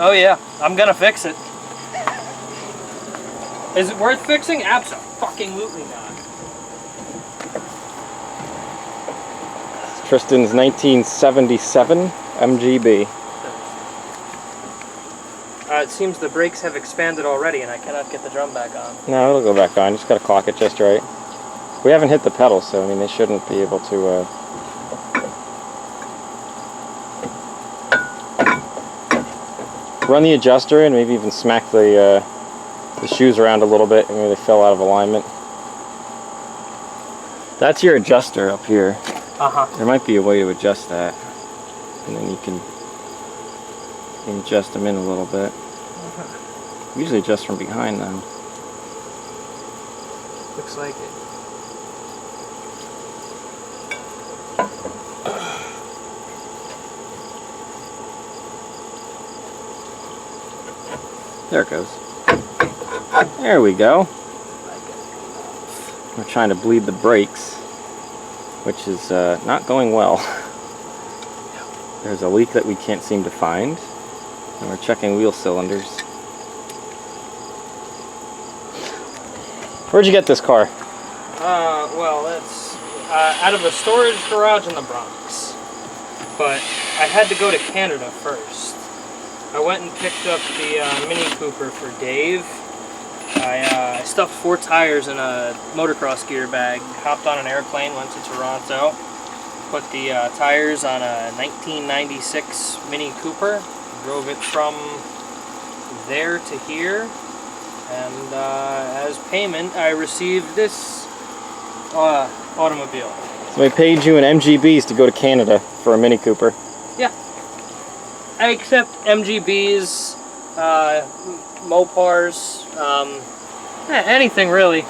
Oh yeah, I'm gonna fix it. Is it worth fixing? Abso-fucking-lutely not. It's Tristan's 1977 MGB. It seems the brakes have expanded already and I cannot get the drum back on. No, it'll go back on. Just gotta clock it just right. We haven't hit the pedal, so I mean they shouldn't be able to. Run the adjuster and maybe even smack the shoes around a little bit, and maybe they fell out of alignment. That's your adjuster up here. There might be a way to adjust that, and then you can adjust them in a little bit. Usually adjust from behind them. Looks like it. There it goes. There we go. We're trying to bleed the brakes, which is not going well. There's a leak that we can't seem to find, and we're checking wheel cylinders. Where'd you get this car? Well, it's out of a storage garage in the Bronx. But I had to go to Canada first. I went and picked up the Mini Cooper for Dave. I stuffed 4 tires in a motocross gear bag, hopped on an airplane, went to Toronto, put the tires on a 1996 Mini Cooper, drove it from there to here, and as payment I received this automobile. So I paid you in MGBs to go to Canada for a Mini Cooper. Yeah. I accept MGBs, Mopars, anything really.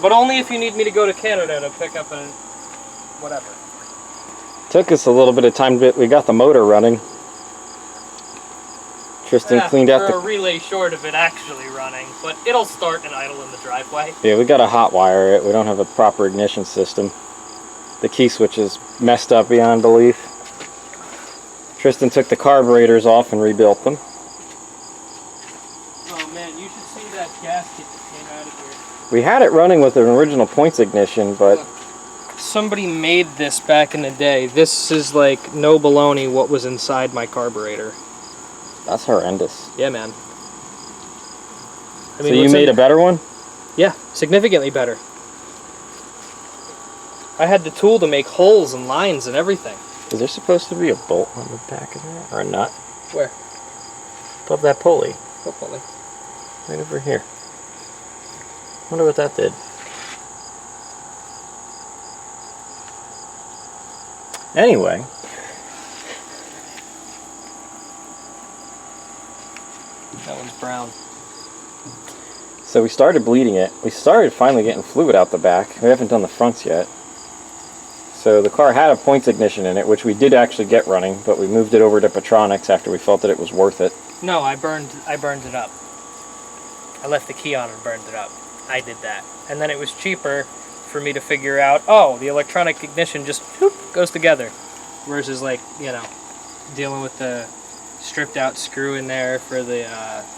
But only if you need me to go to Canada to pick up a whatever. Took us a little bit of time, but we got the motor running. Tristan cleaned out the... We're a relay short of it actually running, but it'll start and idle in the driveway. Yeah, we gotta hot wire it. We don't have a proper ignition system. The key switch is messed up beyond belief. Tristan took the carburetors off and rebuilt them. Oh man, you should see that gasket that came out of here. We had it running with an original points ignition, but... Look, somebody made this back in the day. This is like no baloney what was inside my carburetor. That's horrendous. Yeah, man. I mean, so you made a better one? Yeah, significantly better. I had the tool to make holes and lines and everything. Is there supposed to be a bolt on the back of that? Or a nut? Where? Above that pulley. What pulley? Right over here. Wonder what that did. Anyway. That one's brown. So we started bleeding it. We started finally getting fluid out the back. We haven't done the fronts yet. So the car had a points ignition in it, which we did actually get running, but we moved it over to Petronics after we felt that it was worth it. No, I burned it up. I left the key on and burned it up. I did that. And then it was cheaper for me to figure out, oh, the electronic ignition just whoop, goes together. Versus like, you know, dealing with the stripped out screw in there for the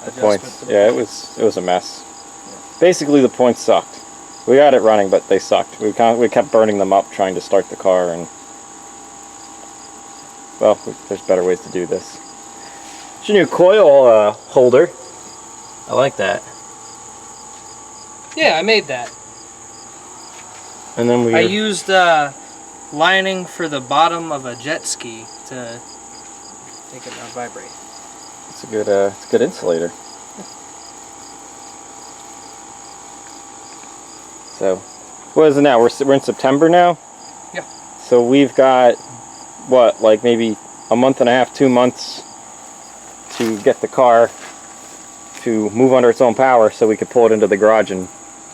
adjustment. Points. For the Yeah, points. it was a mess. Yeah. Basically the points sucked. We got it running, but they sucked. We kept burning them up trying to start the car, and well, there's better ways to do this. It's your new coil holder. I like that. Yeah, I made that. And then I used lining for the bottom of a jet ski to make it not vibrate. It's a good insulator. So, what is it now? We're in September now? Yeah. So we've got, what, like maybe a month and a half, 2 months to get the car to move under its own power so we could pull it into the garage and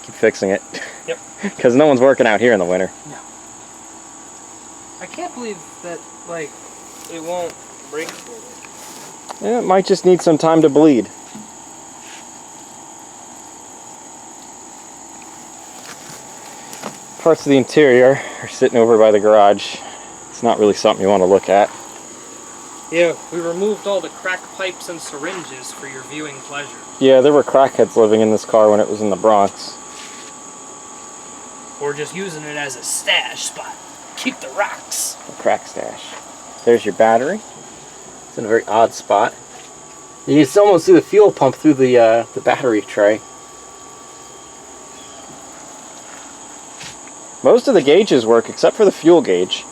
keep fixing it. Yep. Because no one's working out here in the winter. No. I can't believe that, like, it won't break fully. Yeah, it might just need some time to bleed. Parts of the interior are sitting over by the garage. It's not really something you want to look at. Yeah, we removed all the crack pipes and syringes for your viewing pleasure. Yeah, there were crackheads living in this car when it was in the Bronx. Or just using it as a stash spot. Keep the rocks. A crack stash. There's your battery. It's in a very odd spot. You can almost see the fuel pump through the battery tray. Most of the gauges work except for the fuel gauge.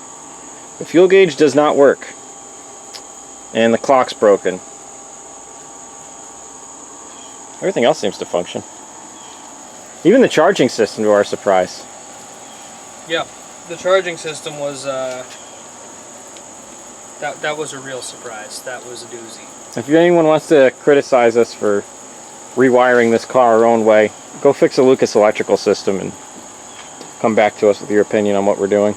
The fuel gauge does not work. And the clock's broken. Everything else seems to function. Even the charging system, to our surprise. Yeah, the charging system was, that was a real surprise. That was a doozy. If anyone wants to criticize us for rewiring this car our own way, go fix a Lucas electrical system and come back to us with your opinion on what we're doing.